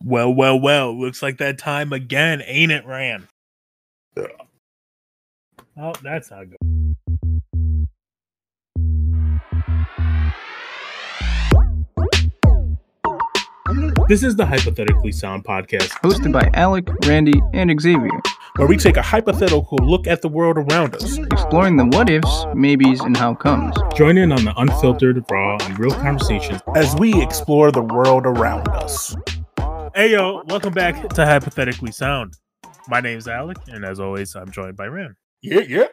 Well. Looks like that time again, ain't it, Ran? Oh, that's not good. This is the Hypothetically Sound podcast, hosted by Alec, Randy, and Xavier, where we take a hypothetical look at the world around us, exploring the what-ifs, maybes, and how comes. Join in on the unfiltered, raw, and real conversations as we explore the world around us. Hey, yo, welcome back to Hypothetically Sound. My name's Alec, and as always, I'm joined by Ran. Yeah.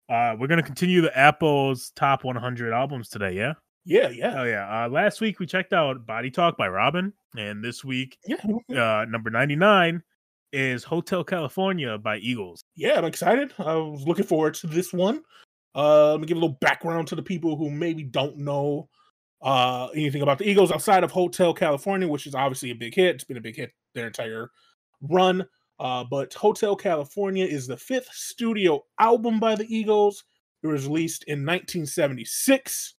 We're going to continue the Apple's top 100 albums today, yeah? Yeah. Oh, yeah. Last week, we checked out Body Talk by Robin, and this week, number 99 is Hotel California by Eagles. Yeah, I'm excited. I was looking forward to this one. Let me give a little background to the people who maybe don't know anything about the Eagles outside of Hotel California, which is obviously a big hit. It's been a big hit their entire run. But Hotel California is the fifth studio album by the Eagles. It was released in 1976.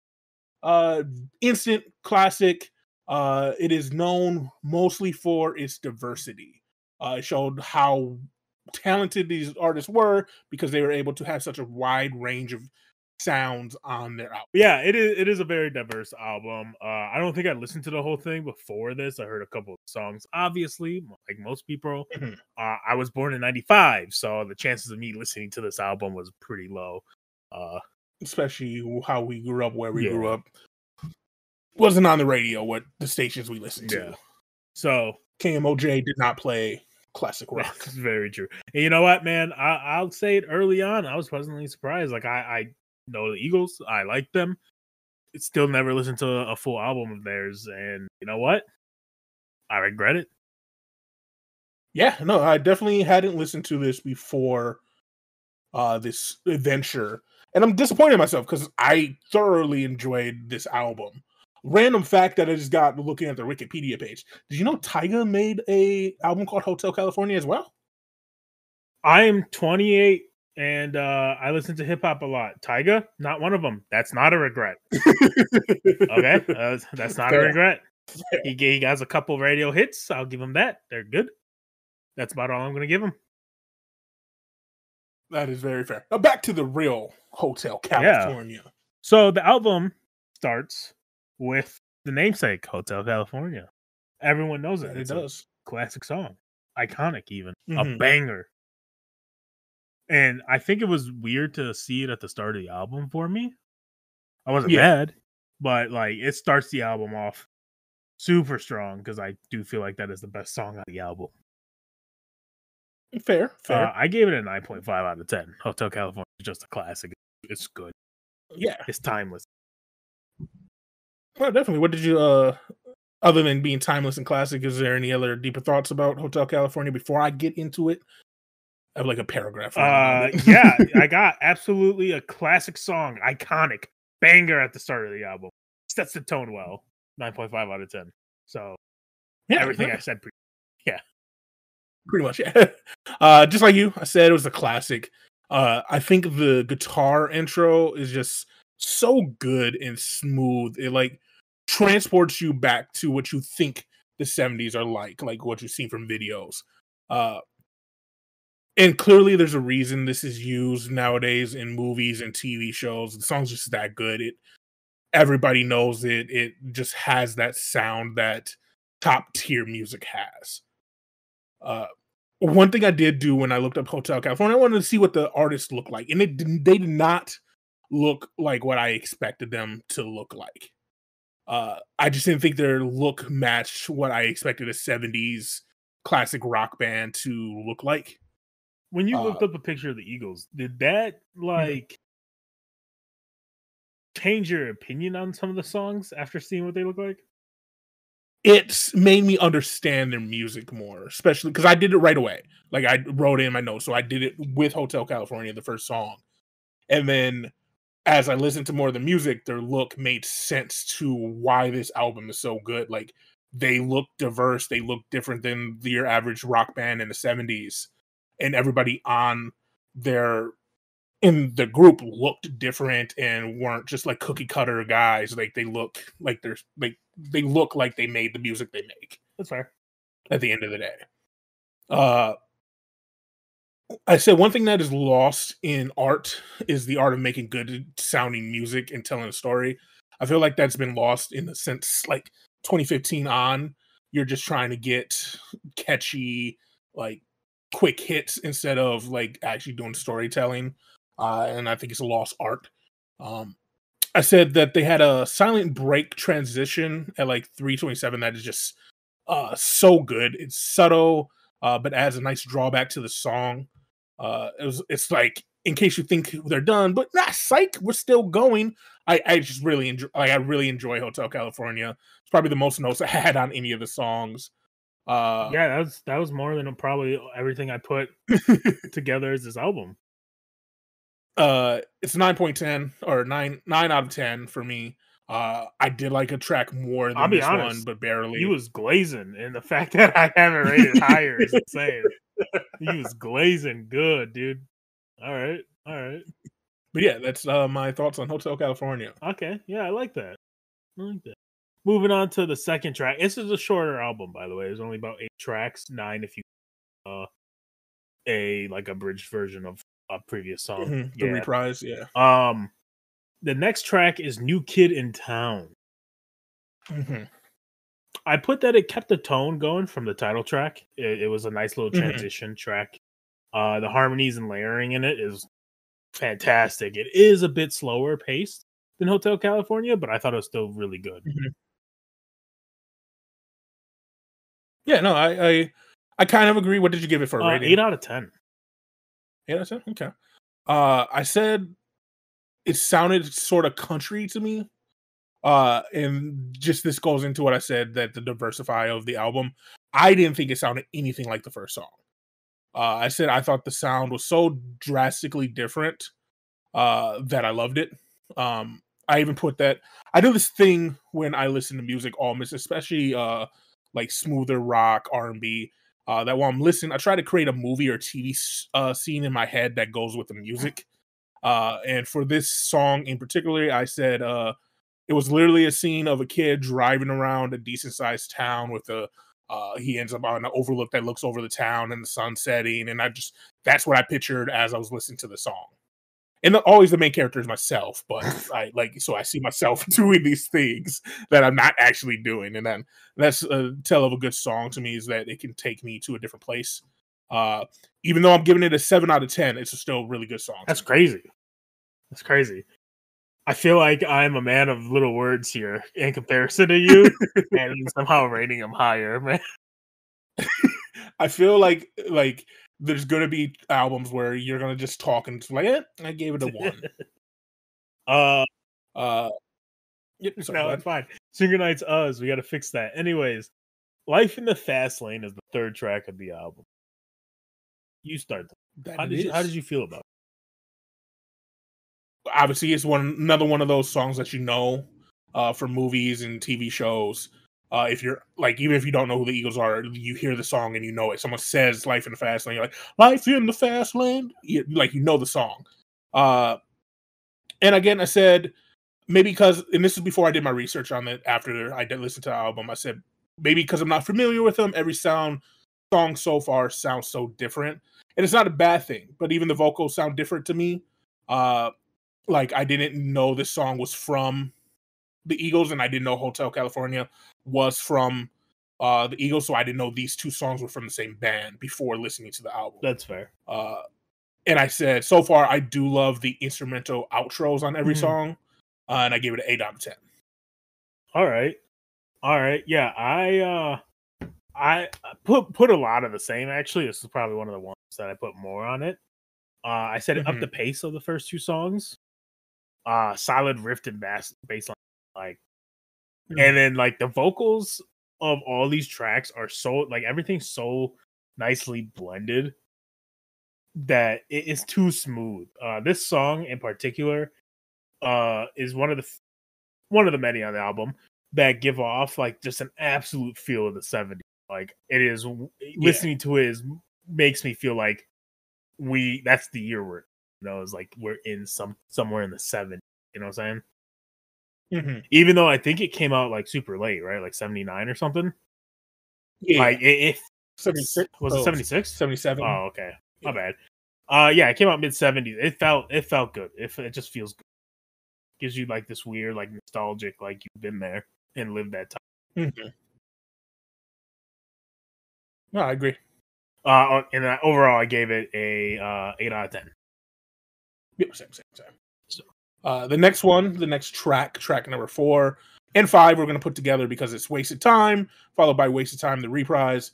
Instant classic. It is known mostly for its diversity. It showed how talented these artists were because they were able to have such a wide range of sounds on their album. Yeah, it is a very diverse album. I don't think I listened to the whole thing before this. I heard a couple of songs, obviously, like most people. Mm-hmm. I was born in 95, so the chances of me listening to this album was pretty low. Especially how we grew up, where we grew up. Wasn't on the radio, what the stations we listened to. So KMOJ did not play classic rock. That's very true. And you know what, man? I'll say it early on. I was pleasantly surprised. Like, I know the Eagles. I like them. Still never listened to a full album of theirs. And you know what? I regret it. Yeah, no, I definitely hadn't listened to this before this adventure. And I'm disappointed in myself because I thoroughly enjoyed this album. Random fact that I just got looking at their Wikipedia page. Did you know Tyga made a album called Hotel California as well? I am 28 and I listen to hip hop a lot. Tyga, not one of them. That's not a regret. Okay, that's not a regret. He has a couple radio hits. I'll give him that. They're good. That's about all I'm going to give him. That is very fair. Now back to the real Hotel California. Yeah. So the album starts with the namesake, Hotel California. Everyone knows it. It does. A classic song. Iconic even. A banger. And I think it was weird to see it at the start of the album for me. I wasn't mad, but like it starts the album off super strong because I do feel like that is the best song on the album. Fair. I gave it a 9.5 out of 10. Hotel California is just a classic. It's good. Yeah. It's timeless. Well, definitely. What did you, other than being timeless and classic, is there any other deeper thoughts about Hotel California before I get into it? I have like a paragraph. Yeah, I got absolutely a classic song, iconic, banger at the start of the album. Sets the tone well. 9.5 out of 10. So, everything I said, pretty much, yeah. Just like you, I said it was a classic. I think the guitar intro is just so good and smooth. It like transports you back to what you think the 70s are like what you've seen from videos. And clearly there's a reason this is used nowadays in movies and TV shows. The song's just that good. Everybody knows it. It just has that sound that top tier music has. One thing I did do when I looked up Hotel California, I wanted to see what the artists look like. And they did not look like what I expected them to look like. I just didn't think their look matched what I expected a 70s classic rock band to look like. When you looked up a picture of the Eagles, did that change your opinion on some of the songs after seeing what they look like? It's made me understand their music more, especially because I did it right away. Like I wrote it in my notes, so I did it with Hotel California, the first song. And then as I listened to more of the music, their look made sense to why this album is so good. Like they look diverse, they look different than your average rock band in the 70s. And everybody in the group looked different and weren't just like cookie cutter guys. Like they look like they look like they made the music they make. That's fair. at the end of the day. Uh, I said one thing that is lost in art is the art of making good sounding music and telling a story. I feel like that's been lost in the sense like 2015 on. You're just trying to get catchy, like quick hits instead of like actually doing storytelling. And I think it's a lost art. Um, I said that they had a silent break transition at like 3:27 that is just so good. It's subtle, but adds a nice drawback to the song. It's like in case you think they're done, but nah, psych, we're still going. I just really enjoy. Like, I really enjoy Hotel California. It's probably the most notes I had on any of the songs. Uh, Yeah, that was more than probably everything I put together as this album. it's 9.10 or 9 out of 10 for me. I did like a track more I'll than be this one, honest, but he barely. was glazing, and the fact that I haven't rated higher is insane. He was glazing good, dude. All right, all right, But yeah, that's my thoughts on Hotel California. okay, yeah, I like that. I like that. Moving on to the second track. This is a shorter album, by the way. There's only about 8 tracks, 9 if you uh a like abridged version of a previous song. The Yeah. reprise, yeah. The next track is New Kid in Town. Hmm. I put that it kept the tone going from the title track. It was a nice little Hmm. transition track. The harmonies and layering in it is fantastic. It is a bit slower paced than Hotel California, but I thought it was still really good. Hmm. Yeah, no, I kind of agree. What did you give it for a 8 rating? out of 10. Yeah, that's it. Okay. I said it sounded sort of country to me. And just this goes into what I said that the diversify of the album. I didn't think it sounded anything like the first song. I said I thought the sound was so drastically different that I loved it. I even put that I do this thing when I listen to music almost, especially like smoother rock, R&B. That while I'm listening, I try to create a movie or TV scene in my head that goes with the music. And for this song in particular, I said it was literally a scene of a kid driving around a decent sized town with a he ends up on an overlook that looks over the town and the sun setting, and that's what I pictured as I was listening to the song. And always the main character is myself, but I see myself doing these things that I'm not actually doing, and then that's a tell of a good song to me is that it can take me to a different place. Uh, Even though I'm giving it a 7 out of 10, it's still a really good song. That's crazy. That's crazy. I feel like I'm a man of little words here in comparison to you, and somehow rating him higher, man. I feel like there's gonna be albums where you're gonna just talk and it's like, I gave it a 1. uh, Uh, yep, sorry, go no, it's ahead. fine. Synchronize us. We got to fix that. Anyways, Life in the Fast Lane is the third track of the album. You start. That How it did is. you feel about it? Obviously, it's another one of those songs that you know for movies and TV shows. If you're like, even if you don't know who the Eagles are, you hear the song and you know it. Someone says "Life in the Fast Lane," you're like, "Life in the Fast Lane," like you know the song. And again, I said maybe because, and this is before I did my research on it. After I did listen to the album, I said maybe because I'm not familiar with them, every song so far sounds so different, and it's not a bad thing. But even the vocals sound different to me. Like I didn't know this song was from the Eagles, and I didn't know Hotel California was from the Eagles, so I didn't know these two songs were from the same band before listening to the album. That's fair. And I said, so far, I do love the instrumental outros on every Mhm. song, and I gave it an 8 out of 10. All right. All right. Yeah, I put a lot of the same actually. This is probably one of the ones that I put more on it. I said up the Mhm. pace of the first two songs. Solid riff and bass line, like, and Mhm. then like the vocals of all these tracks are so like everything's so nicely blended that it is too smooth. This song in particular is one of the many on the album that give off like just an absolute feel of the 70s. Like it is Yeah. listening to it makes me feel like that's the year it's like we're in somewhere in the 70s. You know what I'm saying? Mhm. Even though I think it came out like super late, right? Like 79 or something. Yeah, if 76. was it 76? 77. Oh, okay, my Yeah. bad. Yeah, it came out mid-70s. It felt good. It just feels good. Gives you like this weird, like nostalgic, like you've been there and lived that time. No, I agree. And overall, I gave it a 8 out of 10. Yep, same. So, the next track number 4 and 5, we're going to put together because it's Wasted Time, followed by Wasted Time, the reprise.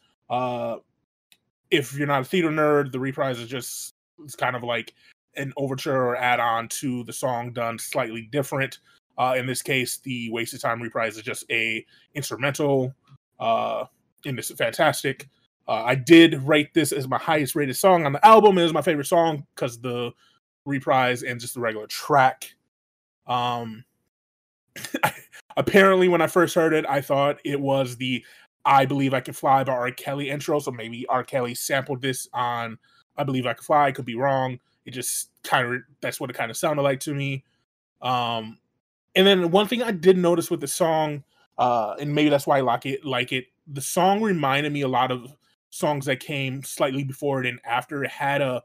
If you're not a theater nerd, the reprise it's kind of like an overture or add-on to the song done slightly different. In this case, the Wasted Time reprise is just a instrumental, and it's fantastic. I did rate this as my highest rated song on the album. It is my favorite song because the reprise and just the regular track. Apparently, when I first heard it, I thought it was the "I Believe I Can Fly" by R. Kelly intro. So maybe R. Kelly sampled this on "I Believe I Can Fly." I could be wrong. It just that's what it kind of sounded like to me. And then one thing I did notice with the song, and maybe that's why I like it. The song reminded me a lot of songs that came slightly before it and after. It had a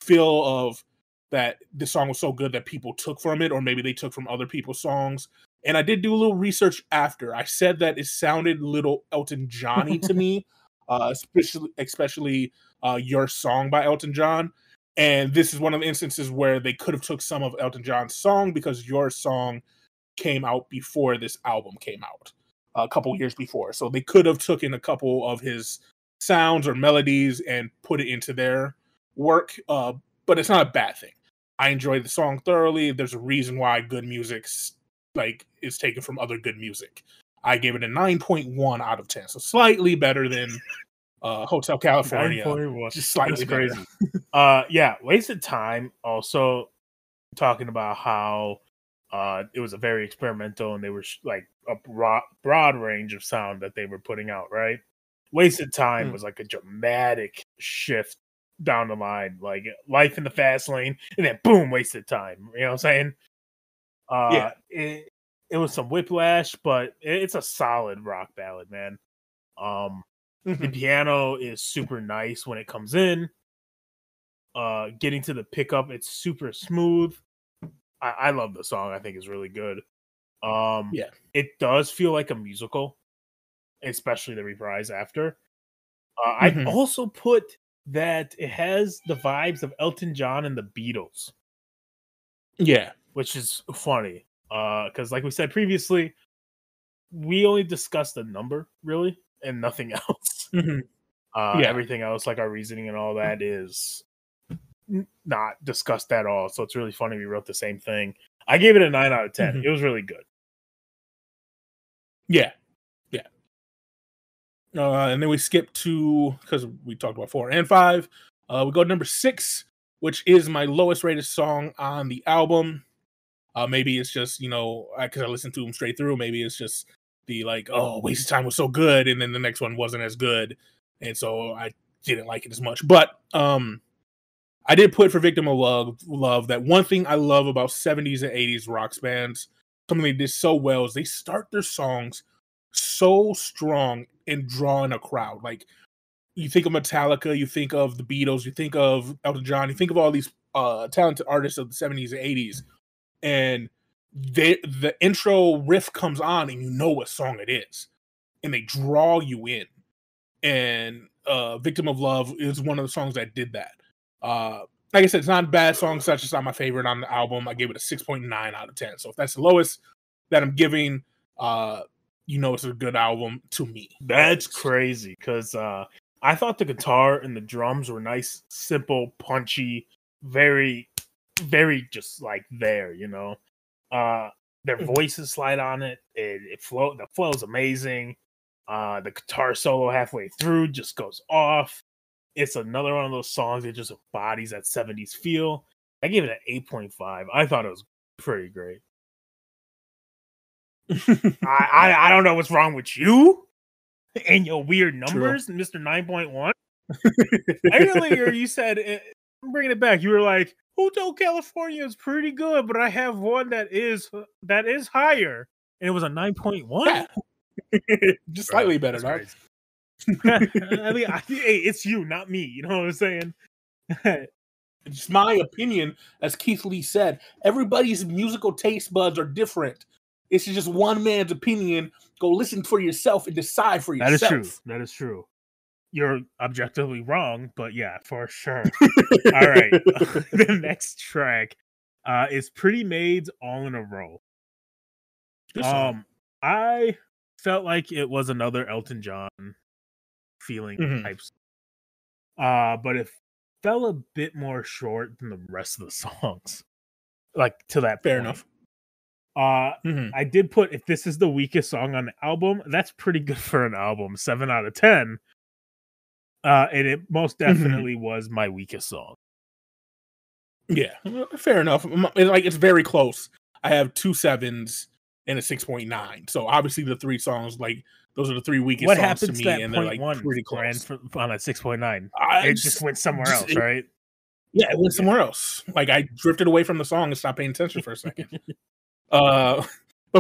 feel of that the song was so good that people took from it, or maybe they took from other people's songs. And I did do a little research after. I said that it sounded a little Elton John-y to me, especially Your Song by Elton John. And this is one of the instances where they could have took some of Elton John's song because Your Song came out before this album came out, a couple years before. So they could have taken a couple of his sounds or melodies and put it into their work, but it's not a bad thing. I enjoyed the song thoroughly. There's a reason why good music is taken from other good music. I gave it a 9.1 out of 10, so slightly better than Hotel California. 9.1. Just slightly That's better. Crazy. Yeah, Wasted Time. Also talking about how it was a very experimental, and they were like a broad range of sound that they were putting out. Right, Wasted Time was like a dramatic shift down the line, like life in the fast lane, and then boom, Wasted Time. You know what I'm saying? Yeah. It was some whiplash, but it's a solid rock ballad, man. The piano is super nice when it comes in. Getting to the pickup, it's super smooth. I love the song. I think it's really good. Yeah. It does feel like a musical, especially the reprise after. I'd also put that it has the vibes of Elton John and the Beatles. Yeah. Which is funny. Because like we said previously, we only discussed the number, really, and nothing else. Everything else, like our reasoning and all that, is not discussed at all. So it's really funny we wrote the same thing. I gave it a 9 out of 10. It was really good. Yeah. And then we skip to, because we talked about 4 and 5, we go to number 6, which is my lowest rated song on the album. Maybe it's just, because I listened to them straight through, maybe it's just the Wasted Time was so good, and then the next one wasn't as good, and so I didn't like it as much. But I did put for Victim of Love that one thing I love about 70s and 80s rock bands, something they did so well, is they start their songs so strong and drawing a crowd. Like, you think of Metallica, you think of the Beatles, you think of Elton John, you think of all these talented artists of the 70s and 80s, and the intro riff comes on and you know what song it is, and they draw you in. And Victim of Love is one of the songs that did that. Like I said, it's not a bad song, it's just not my favorite on the album. I gave it a 6.9 out of 10. So if that's the lowest that I'm giving, it's a good album to me. That's crazy, because I thought the guitar and the drums were nice, simple, punchy, very, very just like there, their voices slide on it. The flow is amazing. The guitar solo halfway through just goes off. It's another one of those songs that just embodies that 70s feel. I gave it an 8.5. I thought it was pretty great. I don't know what's wrong with you and your weird numbers, True. Mr. 9.1. Earlier you said, I'm bringing it back. You were like, Hotel California is pretty good, but I have one that is higher, and it was a 9.1. Yeah. Just slightly better, dog. I mean, hey, it's you, not me. You know what I'm saying? It's my opinion, as Keith Lee said. Everybody's musical taste buds are different. It's just one man's opinion. Go listen for yourself and decide for That is true. yourself. That is true. You're objectively wrong, but yeah, for sure. All right. The next track is Pretty Maids All in a Row. Good song. I felt like it was another Elton John feeling types. But it fell a bit more short than the rest of the songs. Like to that Fair point. enough. I did put, if this is the weakest song on the album, that's pretty good for an album. 7 out of 10. And it most definitely was my weakest song. Yeah, fair enough. It's very close. I have 2 7s and a 6.9. So obviously the 3 songs, like those are the 3 weakest What songs to happens to me, that and they're like 0.1 pretty close. on a 6.9? I It just went somewhere else, right? Yeah, it went somewhere else. Like I drifted away from the song and stopped paying attention for a second. But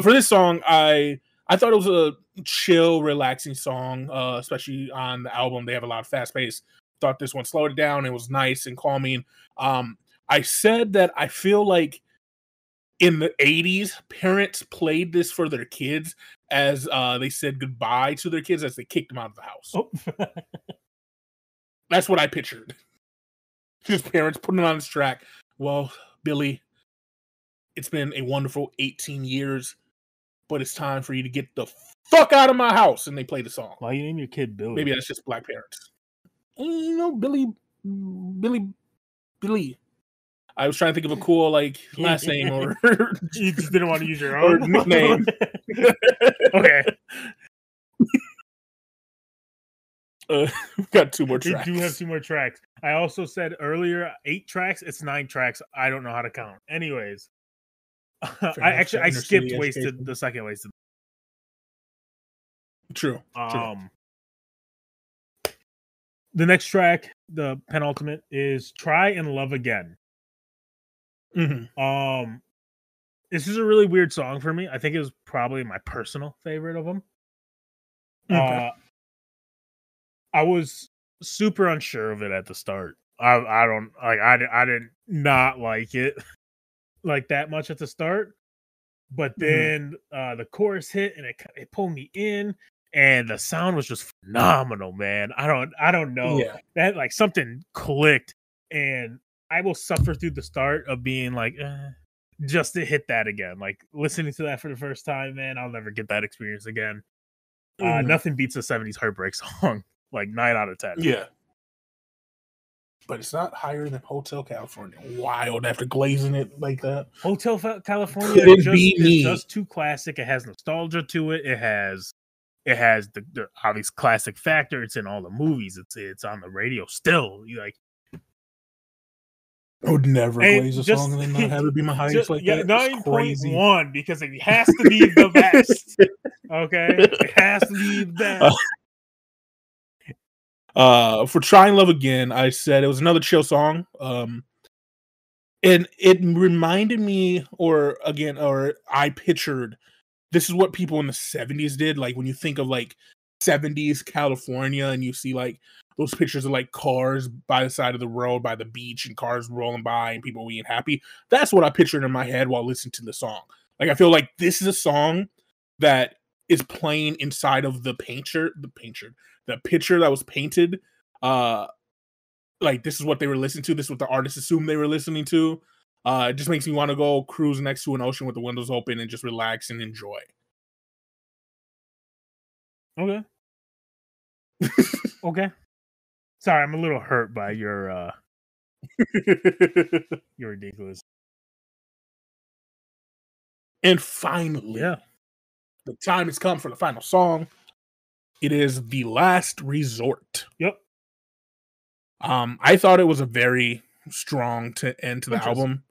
for this song, I thought it was a chill, relaxing song, especially on the album. They have a lot of fast pace. Thought this one slowed it down. It was nice and calming. I said that I feel like in the 80s, parents played this for their kids as they said goodbye to their kids as they kicked them out of the house. Oh. That's what I pictured. Just parents putting on this track. Well, Billy, it's been a wonderful 18 years, but it's time for you to get the fuck out of my house. And they play the song. Why you name your kid Billy? Maybe that's just black parents. You know, Billy. I was trying to think of a cool last name or you just didn't want to use your own or nickname. Okay. We've got 2 more tracks. We do have 2 more tracks. I also said earlier 8 tracks. It's 9 tracks. I don't know how to count. Anyways, I skipped wasted the second wasted. True. The next track, the penultimate, is "Try and Love Again." This is a really weird song for me. I think it was probably my personal favorite of them. Okay. I was super unsure of it at the start. I did not like it like that much at the start, but then the chorus hit and it pulled me in, and the sound was just phenomenal, man. I don't know that like something clicked, and I will suffer through the start of being like just to hit that again. Like listening to that for the first time, man, I'll never get that experience again. Nothing beats a 70s heartbreak song. Like 9 out of 10. Yeah. But it's not higher than Hotel California. Wild after glazing it like that. Hotel California is just too classic. It has nostalgia to it. It has the obvious classic factor. It's in all the movies. It's on the radio still. You like I would never glaze a song and then not have it be my highest like that. 9.1 because it has to be the best. Okay? It has to be the best. For Try and Love Again, I said it was another chill song. And it reminded me, or I pictured, this is what people in the 70s did. Like when you think of like 70s California and you see like those pictures of like cars by the side of the road by the beach and cars rolling by and people being happy. That's what I pictured in my head while listening to the song. Like I feel like this is a song that is playing inside of the picture that was painted. Like this is what they were listening to. This is what the artist assumed they were listening to. It just makes me want to go cruise next to an ocean with the windows open and just relax and enjoy. Okay. Okay. Sorry, I'm a little hurt by your you're ridiculous. And finally, the time has come for the final song. It is The Last Resort. Yep. I thought it was a very strong end to the album.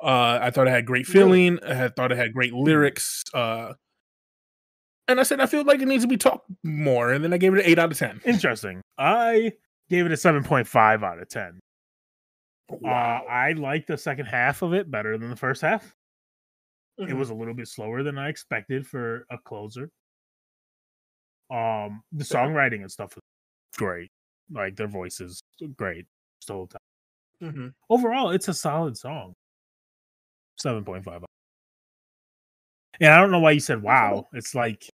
I thought it had great feeling. I thought it had great lyrics. And I said, I feel like it needs to be talked more. And then I gave it an 8 out of 10. Interesting. I gave it a 7.5 out of 10. Wow. I liked the second half of it better than the first half. It was a little bit slower than I expected for a closer. The Fair. songwriting and stuff was great. Like their voices great the whole time. Mm-hmm. Overall, it's a solid song. 7.5. And I don't know why you said wow. It's like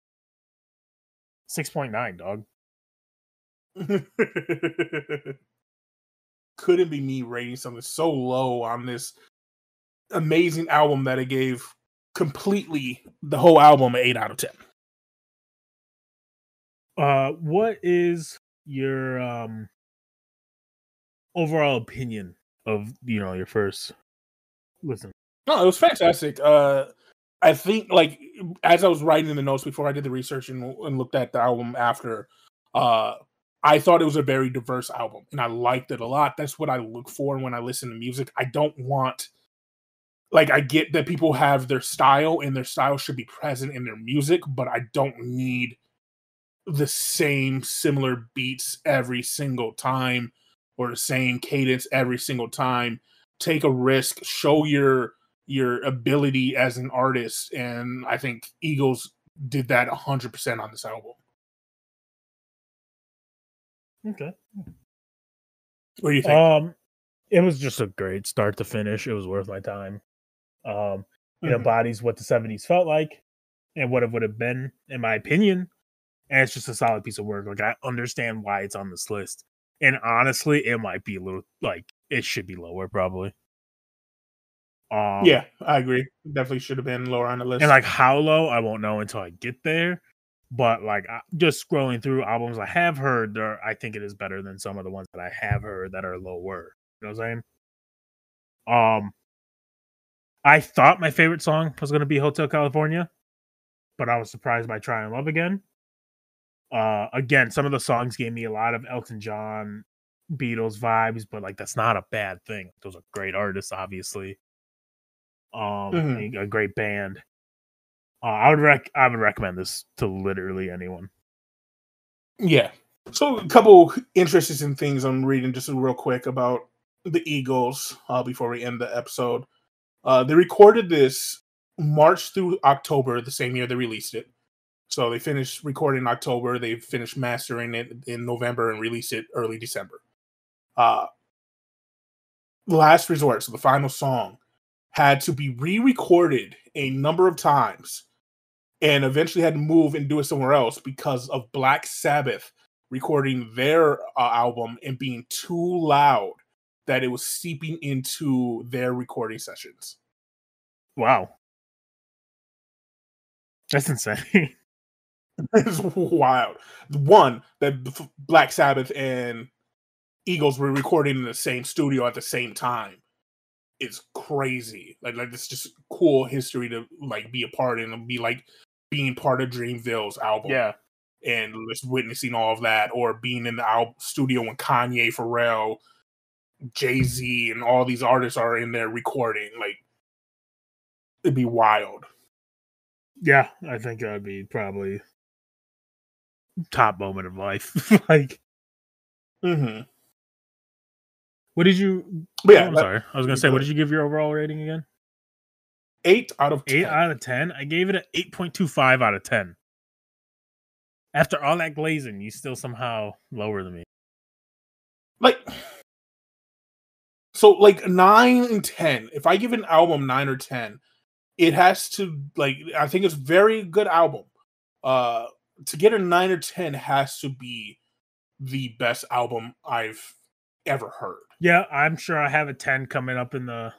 6.9, dog. Couldn't be me rating something so low on this amazing album that it gave completely the whole album an 8 out of 10. What is your overall opinion of your first listen? No, it was fantastic. I think like as I was writing the notes before I did the research and looked at the album after, uh, I thought it was a very diverse album and I liked it a lot. That's what I look for when I listen to music. I don't want like I get that people have their style and their style should be present in their music, but I don't need the same similar beats every single time or the same cadence every single time. Take a risk, show your ability as an artist, and I think Eagles did that 100% on this album. Okay. What do you think? It was just a great start to finish. It was worth my time. It Mhm. embodies what the 70s felt like and what it would have been, in my opinion. And it's just a solid piece of work. Like I understand why it's on this list. And honestly, it might be a little like it should be lower probably. Um Yeah, I agree. Definitely should have been lower on the and list. like how low, I won't know until I get there. But like just scrolling through albums I have heard, I think it is better than some of the ones that I have heard that are lower. You know what I'm saying? I thought my favorite song was gonna be Hotel California, but I was surprised by Try and Love Again. Again, some of the songs gave me a lot of Elton John, Beatles vibes, but like that's not a bad thing. Those are great artists, obviously. Mhm. And a great band. I would recommend this to literally anyone. Yeah. So a couple interesting things I'm reading just real quick about the Eagles before we end the episode. They recorded this March through October, the same year they released it. So they finished recording in October. They finished mastering it in November and released it early December. Uh, Last Resort, so the final song, had to be re-recorded a number of times and eventually had to move and do it somewhere else because of Black Sabbath recording their album and being too loud that it was seeping into their recording sessions. Wow, that's insane. It's wild. One, that Black Sabbath and Eagles were recording in the same studio at the same time. It's crazy. Like it's just cool history to like be a part in and be like being part of Dreamville's album Yeah, and just witnessing all of that, or being in the studio when Kanye, Pharrell, Jay Z, and all these artists are in there recording. Like it'd be wild. yeah. I think that'd be probably top moment of life. Like, Mm-hmm. what did you? But Oh, yeah, I'm sorry. I was gonna say, what good. did you give your overall rating again? 8 out of 10. 8 out of 10. I gave it an 8.25 out of 10. After all that glazing, you still somehow lower than me. Like so, like 9 and 10. If I give an album 9 or 10, it has to like I think it's a very good album. Uh, to get a 9 or 10 has to be the best album I've ever heard. Yeah, I'm sure I have a 10 coming up in the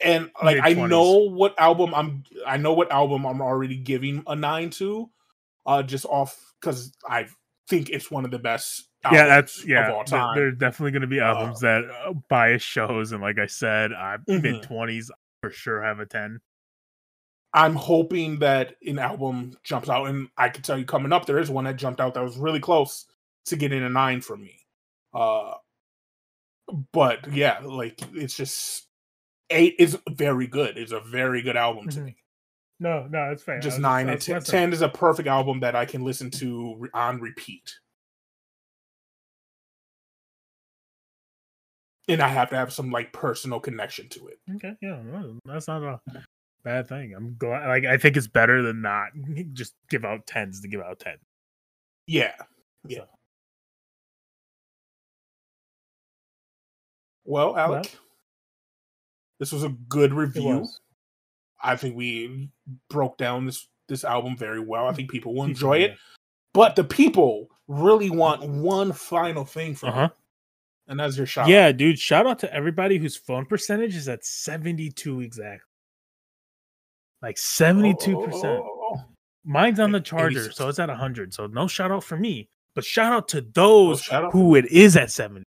And like mid 20s. I know what album I'm already giving a 9 to, just off because I think it's one of the best albums of all time. There's definitely going to be Uh, albums that bias shows, and like I said, mid mhm. 20s for sure have a 10. I'm hoping that an album jumps out, and I can tell you coming up, there is one that jumped out that was really close to getting a 9 from me. Uh, but yeah, like it's just 8 is very good. It's a very good album to Mhm. me. No, it's fair. Just 9 I and was 10. messing. 10 is a perfect album that I can listen to on repeat. And I have to have some like personal connection to it. Okay, yeah, no, that's not a bad thing. I'm glad. Like, I think it's better than not just give out 10s to give out 10. Yeah. Yeah. So, well, Alec, this was a good it review. was. I think we broke down this album very well. I think people will Decent, enjoy it. yeah. But the people really want one final thing from you. And that's your shout out. Dude. Shout out to everybody whose phone percentage is at 72 exactly. Like 72%. Mine's on the charger, 86. so it's at 100. So no shout out for me. But shout out to those shout out who it is at 70.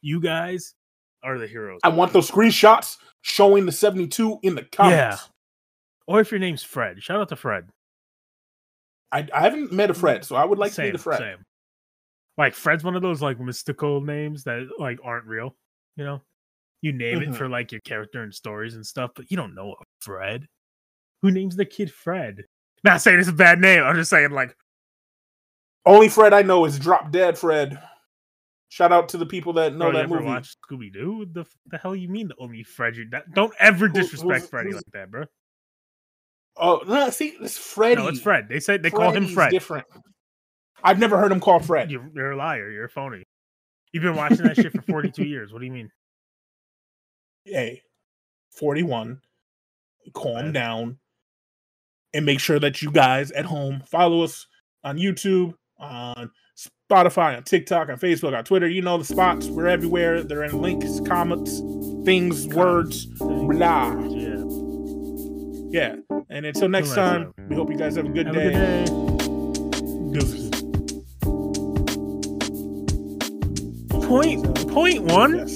You guys are the heroes. I want those screenshots showing the 72 in the comments. Yeah. Or if your name's Fred. Shout out to Fred. I haven't met a Fred, so I would like to meet a Fred. Same. Like Fred's one of those like mystical names that like aren't real. You know? You name it for like your character and stories and stuff, but you don't know a Fred. Who names the kid Fred? Not saying it's a bad name. I'm just saying like only Fred I know is Drop Dead Fred. Shout out to the people that know that movie. Watch Scooby Doo? The hell you mean the only Fred? Don't ever disrespect Freddy like that, bro. Oh no! See, it's Freddy. No, it's Fred. They say they call him Fred. Different. I've never heard him called Fred. You're a liar. You're a phony. You've been watching that shit for 42 years. What do you mean? Hey, 41. Calm down, and make sure that you guys at home follow us on YouTube, on Spotify, on TikTok, on Facebook, on Twitter. You know the spots. We're everywhere. They're in links, comments, things, words, blah. Yeah. And until next time, we hope you guys have a good day. Deuces. Point one. Yes.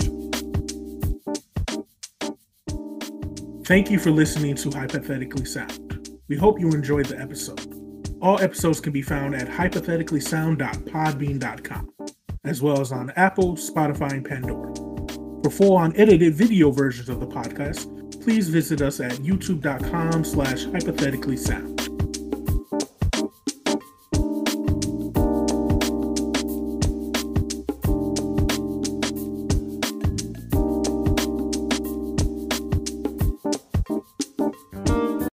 Thank you for listening to Hypothetically Sound. We hope you enjoyed the episode. All episodes can be found at hypotheticallysound.podbean.com, as well as on Apple, Spotify, and Pandora. For full unedited video versions of the podcast, please visit us at youtube.com/hypotheticallysound.